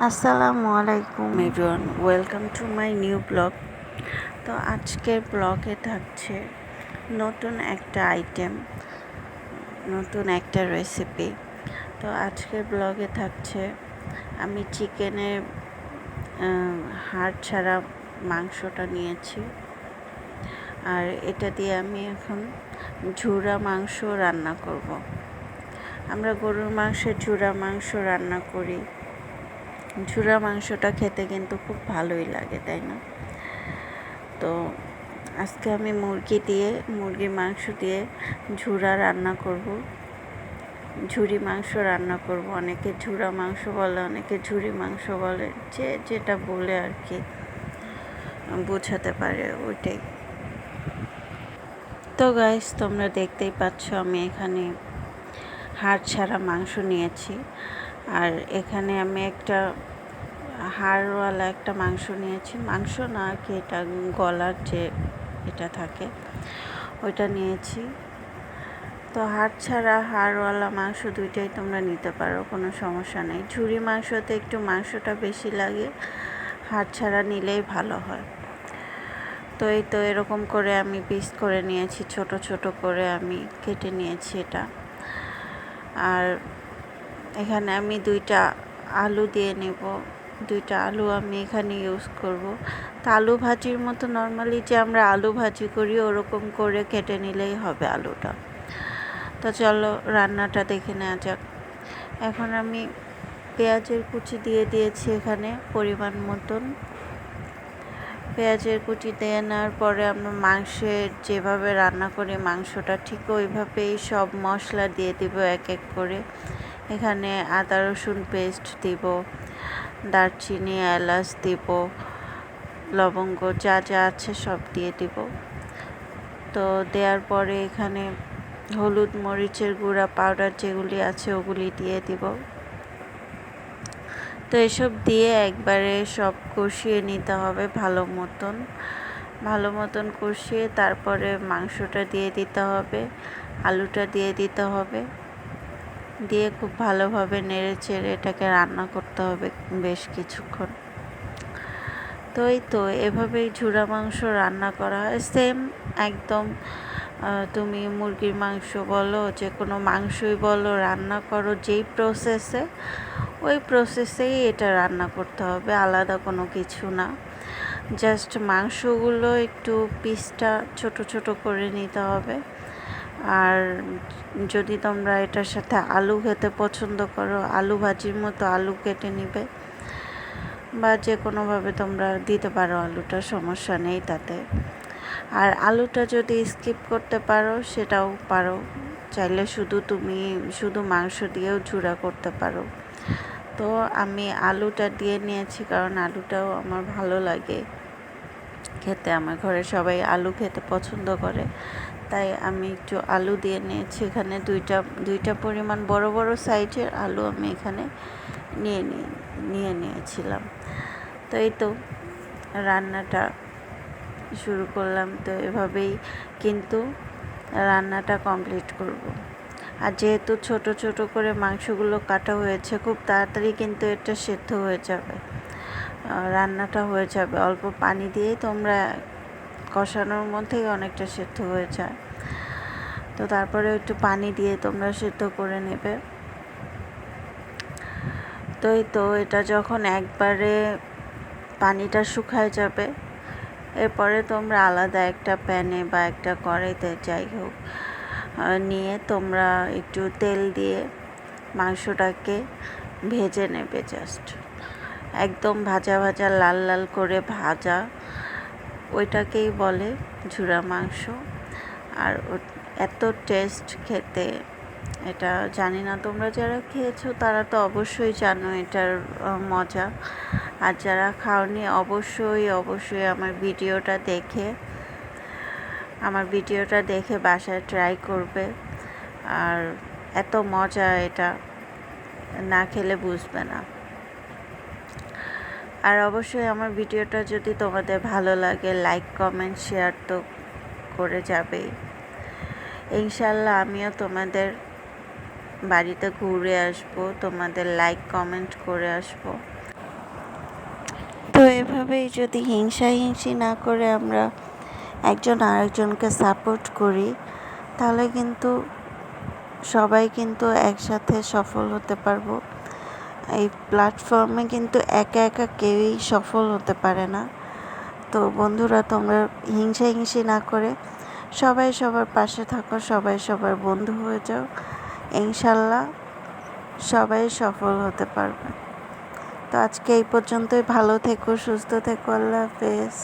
আসসালামু আলাইকুম everyone, welcome to my new blog. তো আজকের ব্লগে থাকছে নতুন একটা আইটেম, নতুন একটা রেসিপি। তো আজকের ব্লগে থাকছে আমি চিকেনের হাড় ছাড়া মাংসটা নিয়েছি, আর এটা দিয়ে আমি এখন ঝুরা মাংস রান্না করব। আমরা গরুর মাংসের ঝুরা মাংস রান্না করি। ঝুরা মাংসটা খেতে কিন্তু খুব ভালোই লাগে, তাই না? তো আজকে আমি মুরগির মাংস দিয়ে ঝুরা রান্না করব, ঝুরি মাংস রান্না করব। অনেকে ঝুরা মাংস বলে, অনেকে ঝুরি মাংস বলে, যে যেটা বলে আর কি বোঝাতে পারে ওইটাই। তো গাইস, তোমরা দেখতেই পাচ্ছ আমি এখানে হাড় ছাড়া মাংস নিয়েছি, আর এখানে আমি একটা হাড়ওয়ালা একটা মাংস নিয়েছি। মাংস না আর কি, এটা গলার যে এটা থাকে ওইটা নিয়েছি। তো হাড় ছাড়া হাড়ওয়ালা মাংস দুইটাই তোমরা নিতে পারো, কোনো সমস্যা নেই। ঝুরি মাংসতে একটু মাংসটা বেশি লাগে, হাড় ছাড়া নিলেই ভালো হয়। তো এই তো এরকম করে আমি পিস করে নিয়েছি, ছোট ছোট করে আমি কেটে নিয়েছি এটা। আর এখানে আমি 2টা আলু দিয়ে নেব। 2টা আলু আমি এখানে ইউজ করব। তো আলু ভাজির মতো নর্মালি যে আমরা আলু ভাজি করি ওরকম করে কেটে নিলেই হবে আলুটা। তো চলো রান্নাটা দেখে নেওয়া যাক। এখন আমি পেঁয়াজের কুচি দিয়ে দিয়েছি এখানে পরিমাণ মতন। পেঁয়াজের কুচি দিয়ে নেওয়ার পরে আমরা মাংসের যেভাবে রান্না করি মাংসটা ঠিক ওইভাবেই সব মশলা দিয়ে দিব এক এক করে। এখানে আদা রসুন পেস্ট দিব, দারচিনি এলাচ দিব, লবঙ্গ যা যা আছে সব দিয়ে দিব। তো দেওয়ার পরে এখানে হলুদ মরিচের গুঁড়া পাউডার যেগুলি আছে ওগুলি দিয়ে দিব। তো এসব দিয়ে একবারে সব কষিয়ে নিতে হবে ভালো মতন কষিয়ে তারপরে মাংসটা দিয়ে দিতে হবে, আলুটা দিয়ে দিতে হবে, দিয়ে খুব ভালোভাবে নেড়ে চেড়ে এটাকে রান্না করতে হবে বেশ কিছুক্ষণ। তো এই তো এভাবেই ঝুরা মাংস রান্না করা হয়, সেম একদম। তুমি মুরগির মাংস বলো, যে কোনো মাংসই বলো, রান্না করো যেই প্রসেসে, ওই প্রসেসেই এটা রান্না করতে হবে, আলাদা কোনো কিছু না। জাস্ট মাংসগুলো একটু পিসটা ছোট ছোট করে নিতে হবে। আর যদি তোমরা এটার সাথে আলু খেতে পছন্দ করো, আলু ভাজির মতো আলু কেটে নিবে, বা যে কোনোভাবে তোমরা দিতে পারো, আলুটা সমস্যা নেই তাতে। আর আলুটা যদি স্কিপ করতে পারো সেটাও পারো, চাইলে শুধু মাংস দিয়েও ঝুরা করতে পারো। তো আমি আলুটা দিয়ে নিয়েছি, কারণ আলুটাও আমার ভালো লাগে খেতে। আমার ঘরে সবাই আলু খেতে পছন্দ করে, তাই আমি একটু আলু দিয়ে নিয়েছি। এখানে দুইটা পরিমাণ বড় বড় সাইজের আলু আমি এখানে নিয়ে নিয়েছিলাম। তো এই তো রান্নাটা শুরু করলাম। তো এভাবেই কিন্তু রান্নাটা কমপ্লিট করব। আর যেহেতু ছোট ছোট করে মাংসগুলো কাটা হয়েছে, খুব তাড়াতাড়ি কিন্তু এটা সেদ্ধ হয়ে যাবে, রান্নাটা হয়ে যাবে। অল্প পানি দিয়েই তোমরা কষানোর মধ্যেই অনেকটা সেদ্ধ হয়ে যায়। তো তারপরে একটু পানি দিয়ে তোমরা সেদ্ধ করে নেবে। তো এই তো এটা যখন একবারে পানিটা শুকায় যাবে, এরপরে তোমরা আলাদা একটা প্যানে বা একটা কড়াইতে যাই হোক নিয়ে তোমরা একটু তেল দিয়ে মাংসটাকে ভেজে নেবে। জাস্ট একদম ভাজা ভাজা লাল লাল করে ভাজা, ওইটাকেই বলে ঝুরা মাংস। আর এত টেস্ট খেতে, এটা জানি না, তোমরা যারা খেয়েছো তারা তো অবশ্যই জানো এটার মজা। আর যারা খাওনি অবশ্যই আমার ভিডিওটা দেখে বাসায় ট্রাই করবে। আর এত মজা, এটা না খেলে বুঝবে না। আর অবশ্যই আমার ভিডিওটা যদি তোমাদের ভালো লাগে, লাইক কমেন্ট শেয়ার তো করে যাবেই। ইনশাল্লাহ আমিও তোমাদের বাড়িতে ঘুরে আসবো, তোমাদের লাইক কমেন্ট করে আসবো। তো এভাবেই যদি হিংসাহিংসি না করে আমরা একজন আরেকজনকে সাপোর্ট করি, তাহলে কিন্তু সবাই কিন্তু একসাথে সফল হতে পারবো। এই প্ল্যাটফর্মে কিন্তু একা একা কেউই সফল হতে পারে না। তো বন্ধুরা, তোমরা হিংসাহিংসি না করে সবাই সবার পাশে থাকো, সবাই সবার বন্ধু হয়ে যাও। ইনশাল্লাহ সবাই সফল হতে পারবে। তো আজকে এই পর্যন্তই। ভালো থেকো, সুস্থ থেকো। আল্লাহ হাফেজ।